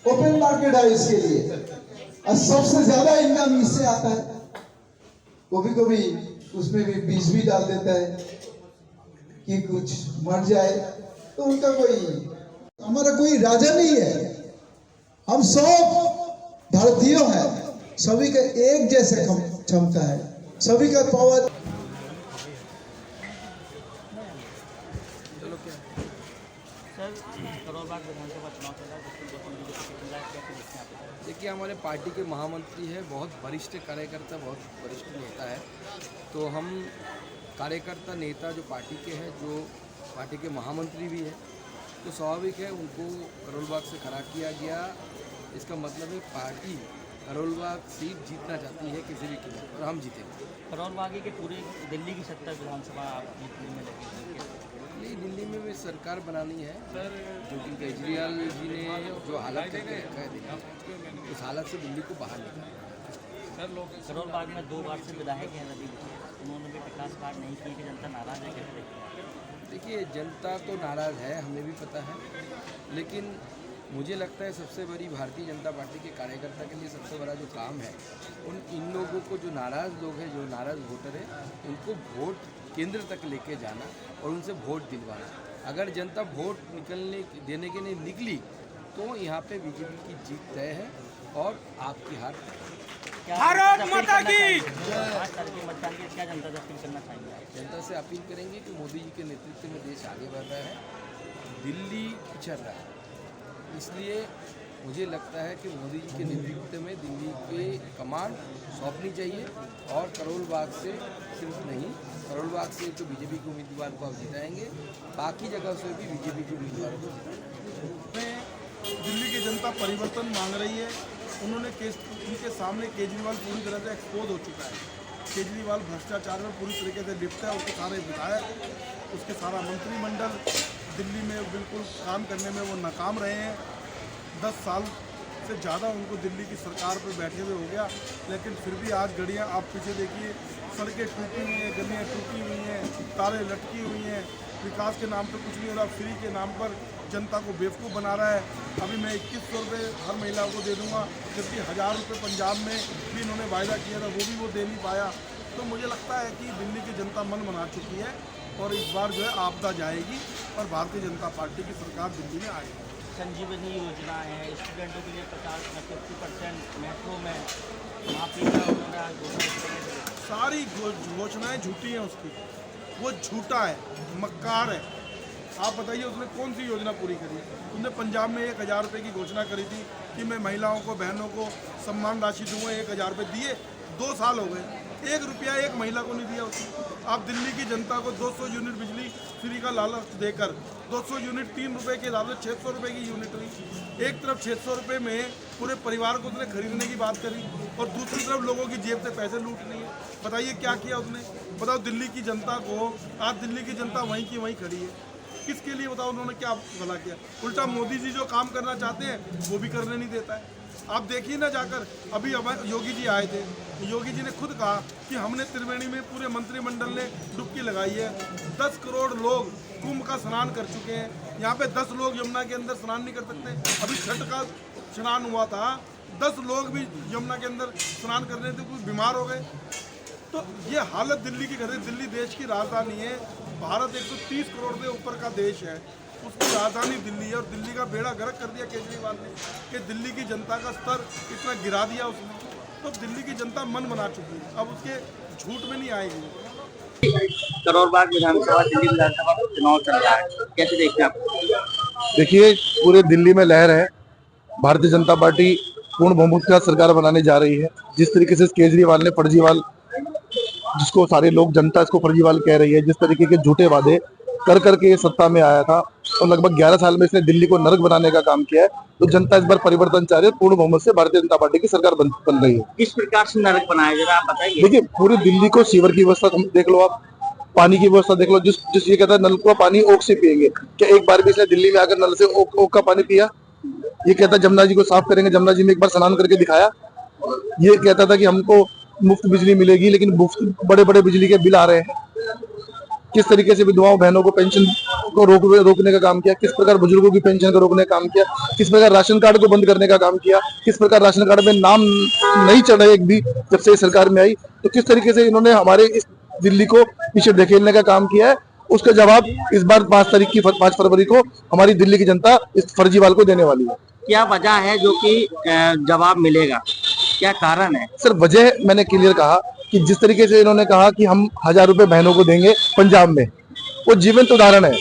Open market है इसके लिए, और सबसे ज्यादा इनकम इससे आता है। कभी कभी उसमें भी बीज भी डाल देता है कि कुछ मर जाए, तो उनका हमारा कोई राजा नहीं है। हम सब भारतीय हैं, सभी का एक जैसे क्षमता है, सभी का पावर। देखिए, हमारे पार्टी के महामंत्री है, बहुत वरिष्ठ कार्यकर्ता, बहुत वरिष्ठ नेता है। तो हम कार्यकर्ता नेता जो पार्टी के हैं, जो पार्टी के महामंत्री भी हैं, तो स्वाभाविक है उनको करोलबाग से खड़ा किया गया। इसका मतलब है पार्टी करोलबाग सीट जीतना चाहती है किसी भी कीमत पर, हम जीतेंगे। करोलबाग के पूरे दिल्ली की 70 विधानसभा आप जीतने में लगे। ये दिल्ली में भी सरकार बनानी है सर, जो कि केजरीवाल जी ने जो हालत करके रखा है दिल्ली, उस हालत से दिल्ली को बाहर निकालना। करोलबाग में 2 बार से विधायक हैं रवि, उन्होंने भी विकास कार्य नहीं किए कि जनता नाराज है। कैसे देखिए, जनता तो नाराज़ है, हमें भी पता है, लेकिन मुझे लगता है सबसे बड़ी भारतीय जनता पार्टी के कार्यकर्ता के लिए सबसे बड़ा जो काम है, इन लोगों को, जो नाराज़ लोग हैं, जो नाराज़ वोटर हैं, उनको वोट केंद्र तक लेके जाना और उनसे वोट दिलवाना। अगर जनता वोट देने के लिए निकली तो यहाँ पे बीजेपी की जीत तय है और आपकी हार। भारत माता की मतदान की क्या जनता से अपील करना चाहिए? जनता से अपील करेंगे कि मोदी जी के नेतृत्व में देश आगे बढ़ रहा है, दिल्ली पिछड़ रहा है। इसलिए मुझे लगता है कि मोदी जी के नेतृत्व में दिल्ली के कमान सौंपनी चाहिए, और करोलबाग से सिर्फ नहीं, करोलबाग से तो बीजेपी के उम्मीदवार को आप जिताएंगे, बाकी जगह से भी बीजेपी के उम्मीदवारों को जिताएंगे। दिल्ली की जनता परिवर्तन मांग रही है। उनके सामने केजरीवाल पूरी तरह से एक्सपोज हो चुका है। केजरीवाल भ्रष्टाचार में पूरी तरीके से लिप्त है। उसके सारे विधायक, उसके सारा मंत्रिमंडल दिल्ली में बिल्कुल काम करने में वो नाकाम रहे हैं। 10 साल से ज़्यादा उनको दिल्ली की सरकार पर बैठे हुए हो गया, लेकिन फिर भी आज घड़ियाँ आप पीछे देखिए, सड़कें टूटी हुई हैं, गलियाँ टूटी हुई हैं, तारें लटकी हुई हैं। विकास के नाम पर कुछ नहीं हो रहा, फ्री के नाम पर जनता को बेवकूफ़ बना रहा है। अभी मैं 2100 रुपये हर महिला को दे दूंगा, जबकि 1000 रुपये पंजाब में भी इन्होंने वायदा किया था, वो भी वो दे नहीं पाया। तो मुझे लगता है कि दिल्ली की जनता मन बना चुकी है और इस बार जो है आपदा जाएगी और भारतीय जनता पार्टी की सरकार दिल्ली में आएगी। संजीवनी योजना है, स्टूडेंटों के लिए 50% मेट्रो में सारी घोषणाएँ झूठी हैं उसकी, वो झूठा है, मक्कार है। आप बताइए उसने कौन सी योजना पूरी करी? उसने पंजाब में 1000 रुपये की घोषणा करी थी कि मैं महिलाओं को, बहनों को सम्मान राशि दूंगा, 1000 रुपये दिए, 2 साल हो गए, 1 रुपया एक महिला को नहीं दिया उसने। आप दिल्ली की जनता को 200 यूनिट बिजली फ्री का लालच देकर 200 यूनिट 3 रुपये के लालच 600 रुपये की यूनिट हुई। एक तरफ 600 रुपये में पूरे परिवार को उसने खरीदने की बात करी और दूसरी तरफ लोगों की जेब से पैसे लूट लिए। बताइए क्या किया उसने? बताओ दिल्ली की जनता को, आज दिल्ली की जनता वहीं की वहीं खड़ी है। किसके लिए बताओ उन्होंने क्या भला किया? उल्टा मोदी जी जो काम करना चाहते हैं वो भी करने नहीं देता है। आप देखिए ना जाकर, अभी योगी जी आए थे, योगी जी ने खुद कहा कि हमने त्रिवेणी में पूरे मंत्रिमंडल ने डुबकी लगाई है। 10 करोड़ लोग कुंभ का स्नान कर चुके हैं, यहाँ पे 10 लोग यमुना के अंदर स्नान नहीं कर सकते। अभी छठ का स्नान हुआ था, 10 लोग भी यमुना के अंदर स्नान करने थे, कुछ बीमार हो गए। तो ये हालत दिल्ली की कर, दिल्ली देश की राजधानी है। भारत 130 करोड़ से ऊपर का देश है, उसकी राजधानी दिल्ली है और दिल्ली का बेड़ा गर्क कर दिया केजरीवाल ने कि दिल्ली की जनता का स्तर इतना गिरा दिया उसने। तो दिल्ली की जनता मन बना चुकी है, अब उसके झूठ में नहीं आएगी। करोलबाग विधानसभा, दिल्ली विधानसभा चुनाव चल रहा है, कैसे देखते हैं आप? देखिए, पूरे दिल्ली में लहर है। भारतीय जनता पार्टी पूर्ण बहुमत के साथ सरकार बनाने जा रही है। जिस तरीके से केजरीवाल ने फर्जीवाल, जिसको सारे लोग, जनता इसको फर्जीवाल कह रही है, जिस तरीके के झूठे वादे कर करके सत्ता में आया था और लगभग 11 साल में इसने दिल्ली को नरक बनाने का काम किया है, तो जनता इस बार परिवर्तन चाह रही है। पूर्ण बहुमत से भारतीय जनता पार्टी की सरकार बन रही है। किस प्रकार से नरक बनाया, जरा आप बताइए। देखिए, पूरी दिल्ली को सीवर की व्यवस्था देख लो, आप पानी की व्यवस्था देख लो। जिस ये कहता है नल का पानी ओक से पियेंगे, क्या एक बार भी इसने दिल्ली में आकर नल से ओक का पानी पिया? ये कहता है जमुना जी को साफ करेंगे, जमुना जी में एक बार स्नान करके दिखाया। ये कहता था कि हमको मुफ्त बिजली मिलेगी, लेकिन मुफ्त बड़े बड़े बिजली के बिल आ रहे हैं। किस तरीके से विधवाओं बहनों को पेंशन को रोकने का काम किया, किस प्रकार बुजुर्गों की पेंशन को रोकने का काम किया, किस प्रकार राशन कार्ड को बंद करने का काम किया, किस प्रकार राशन कार्ड में नाम नहीं चढ़ा एक भी जब से सरकार में आई, तो किस तरीके से इन्होंने हमारे इस दिल्ली को पीछे धकेलने का काम किया है, उसका जवाब इस बार 5 फरवरी को हमारी दिल्ली की जनता इस फर्जीवाल को देने वाली है। क्या वजह है जो कि जवाब मिलेगा, क्या कारण है? सर वजह मैंने क्लियर कहा कि जिस तरीके से इन्होंने कहा कि हम 1000 रुपए बहनों को देंगे पंजाब में, वो जीवंत उदाहरण है।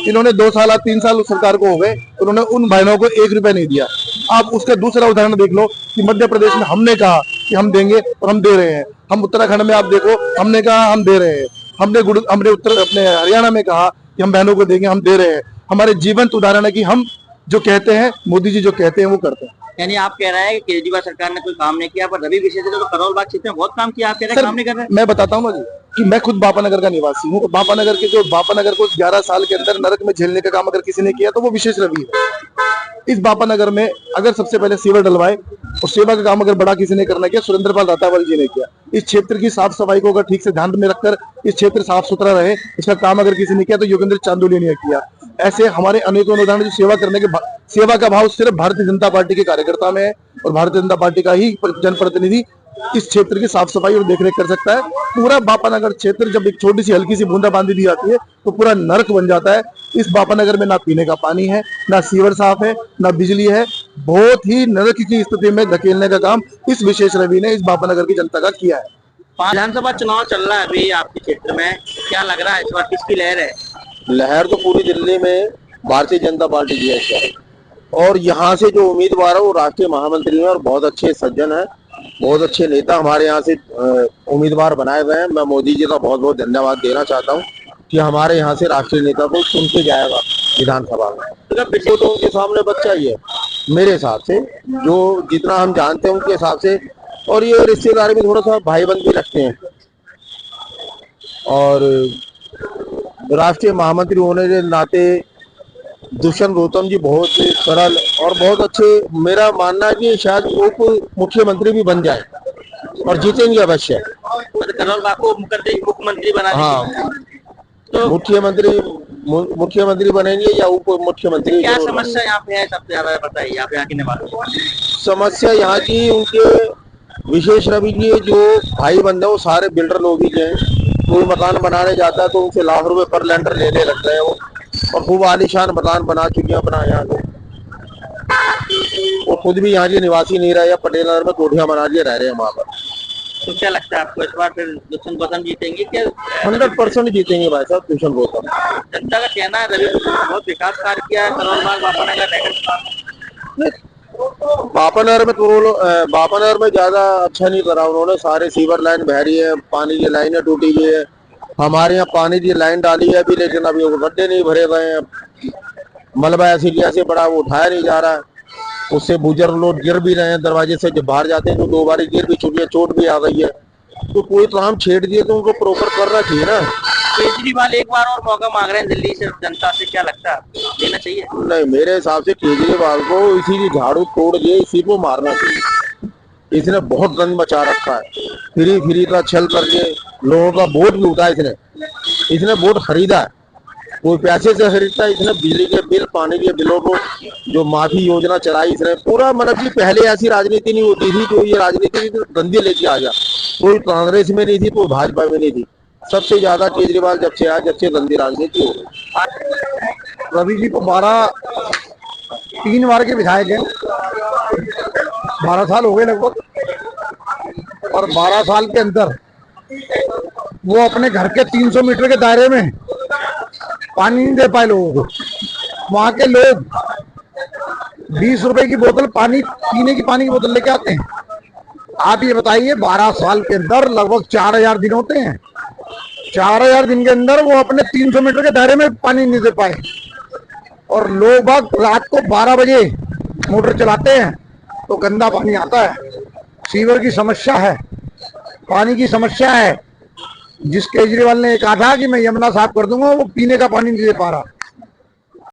इन्होंने 2 साल 3 साल उस सरकार को हो गए, उन्होंने उन बहनों को 1 रुपया नहीं दिया। आप उसका दूसरा उदाहरण देख लो कि मध्य प्रदेश में हमने कहा कि हम देंगे और हम दे रहे हैं। हम उत्तराखंड में आप देखो, हमने कहा हम दे रहे हैं। हमने अपने हरियाणा में कहा कि हम बहनों को देंगे, हम दे रहे हैं। हमारे जीवंत उदाहरण है कि हम जो कहते हैं, मोदी जी जो कहते हैं वो करते हैं। यानी आप कह रहे हैं कि केजरीवाल सरकार ने कोई काम नहीं किया, पर रवि विशेषज्ञ तो करोल बाग क्षेत्र में बहुत काम किया, आप कह रहे हैं काम नहीं कर रहे? मैं बताता हूँ ना जी कि मैं खुद बापानगर का निवासी हूँ। बापानगर को 11 साल के अंदर नरक में झेलने का काम अगर किसी ने किया तो वो विशेष रवि है। इस बापानगर में अगर सबसे पहले सेवा डलवाए और सेवा का काम अगर बड़ा किसी ने करना किया, सुरेंद्र पाल दातावाल जी ने किया। इस क्षेत्र की साफ सफाई को अगर ठीक से ध्यान में रखकर इस क्षेत्र साफ सुथरा रहे, इसका काम अगर किसी ने किया तो योगेंद्र चांदोली ने किया। ऐसे हमारे अनेकों उदाहरण जो सेवा का भाव सिर्फ भारतीय जनता पार्टी के कार्यकर्ता में है और भारतीय जनता पार्टी का ही जनप्रतिनिधि इस क्षेत्र की साफ सफाई और देखरेख कर सकता है। पूरा बापानगर क्षेत्र जब एक छोटी सी हल्की सी बूंदाबांदी दी जाती है तो पूरा नरक बन जाता है। इस बापानगर में ना पीने का पानी है, ना सीवर साफ है, ना बिजली है। बहुत ही नरक की स्थिति में धकेलने का काम इस विशेष रवि ने इस बापानगर की जनता का किया है। विधानसभा चुनाव चल रहा है अभी आपके क्षेत्र में, क्या लग रहा है इस बार किसकी लहर है? लहर तो पूरी दिल्ली में भारतीय जनता पार्टी की है और यहाँ से जो उम्मीदवार है वो राष्ट्रीय महामंत्री हैं और बहुत अच्छे सज्जन हैं, बहुत अच्छे नेता हमारे यहाँ से उम्मीदवार बनाए गए हैं। मैं मोदी जी का बहुत बहुत धन्यवाद देना चाहता हूँ कि हमारे यहाँ से राष्ट्रीय नेता को चुन के जाएगा विधानसभा में। तो उनके सामने बच्चा ही है मेरे हिसाब से, जो जितना हम जानते हैं उनके हिसाब से। और ये रिश्तेदार भी थोड़ा सा भाईबंद भी रखते हैं और राष्ट्रीय महामंत्री होने के नाते दुष्यंत गौतम जी बहुत सरल और बहुत अच्छे, मेरा मानना है कि शायद उप मुख्यमंत्री भी बन जाए और जीतेंगे अवश्य। करोल बाग को मुख्यमंत्री बना, हाँ तो मुख्यमंत्री बनेंगे या उप मुख्यमंत्री? क्या समस्या यहाँ पे है सबसे ज्यादा बताइए, आप यहाँ के निवासी? समस्या यहाँ की उनके विशेष रवि जी जो भाई बंदे वो सारे बिल्डर लोग ही हैं। कोई मकान बनाने जाता है तो उनसे लाख रुपए पर लेंटर लेने लगते हैं वो, और खूब आलीशान मकान बना चुके हैं अपना यहाँ लोग। वो खुद भी यहाँ के निवासी नहीं रहे, या पटेल नगर में कोठियां बना के रह रहे हैं वहाँ पर। तो क्या लगता है आपको इस बार फिर दुष्यंत गौतम जीतेंगे क्या? 100% जीतेंगे भाई साहब दुष्यंत गौतम। जनता का कहना है रवि बहुत विकास कार्य किया है करोल बाग बापानगर में ज्यादा अच्छा नहीं करा उन्होंने। सारे सीवर लाइन बह रही है, पानी की लाइनें टूटी हुई है। हमारे यहाँ पानी की लाइन डाली है अभी, लेकिन अभी वो गड्ढे नहीं भरे गए हैं। मलबा ऐसे बड़ा वो उठाया नहीं जा रहा है, उससे बुजुर्ग लोग गिर भी रहे हैं दरवाजे से। जब बाहर जाते हैं तो 2 बार गिर भी चुकी है, चोट भी आ गई है। तो कोई काम छेड़ दिए तो उनको प्रॉपर करना चाहिए ना। केजरीवाल एक बार और मौका मांग रहे हैं दिल्ली से जनता से, क्या लगता है देना चाहिए? नहीं, मेरे हिसाब से केजरीवाल को इसी की झाड़ू तोड़ के इसी को मारना चाहिए। इसने बहुत गंद मचा रखा है, फ्री का छल करके लोगों का वोट लूटा है। इसने वोट खरीदा है, कोई पैसे से खरीदता है। इसने बिजली के बिल, पानी के बिलों को जो माफी योजना चलाई इसने, पूरा मतलब कि पहले ऐसी राजनीति नहीं होती थी। जो ये राजनीति गंदी लेके आ गया, कोई कांग्रेस में नहीं थी, कोई भाजपा में नहीं थी। सबसे ज्यादा केजरीवाल जब से गंदी राजनीति हो गई। रवि जी को 3 बार के विधायक हैं, 12 साल हो गए लगभग, और 12 साल के अंदर वो अपने घर के 300 मीटर के दायरे में पानी नहीं दे पाए लोगों को। वहां के लोग 20 रुपए की बोतल पानी, पीने की पानी की बोतल लेके आते हैं। आप ये बताइए 12 साल के अंदर लगभग 4000 दिन होते हैं। 4000 दिन के अंदर वो अपने 300 मीटर के दायरे में पानी नहीं दे पाए। और लोग बाग रात को 12 बजे मोटर चलाते हैं तो गंदा पानी आता है। सीवर की समस्या है, पानी की समस्या है। जिस केजरीवाल ने कहा था कि मैं यमुना साफ कर दूंगा, वो पीने का पानी नहीं दे पा रहा।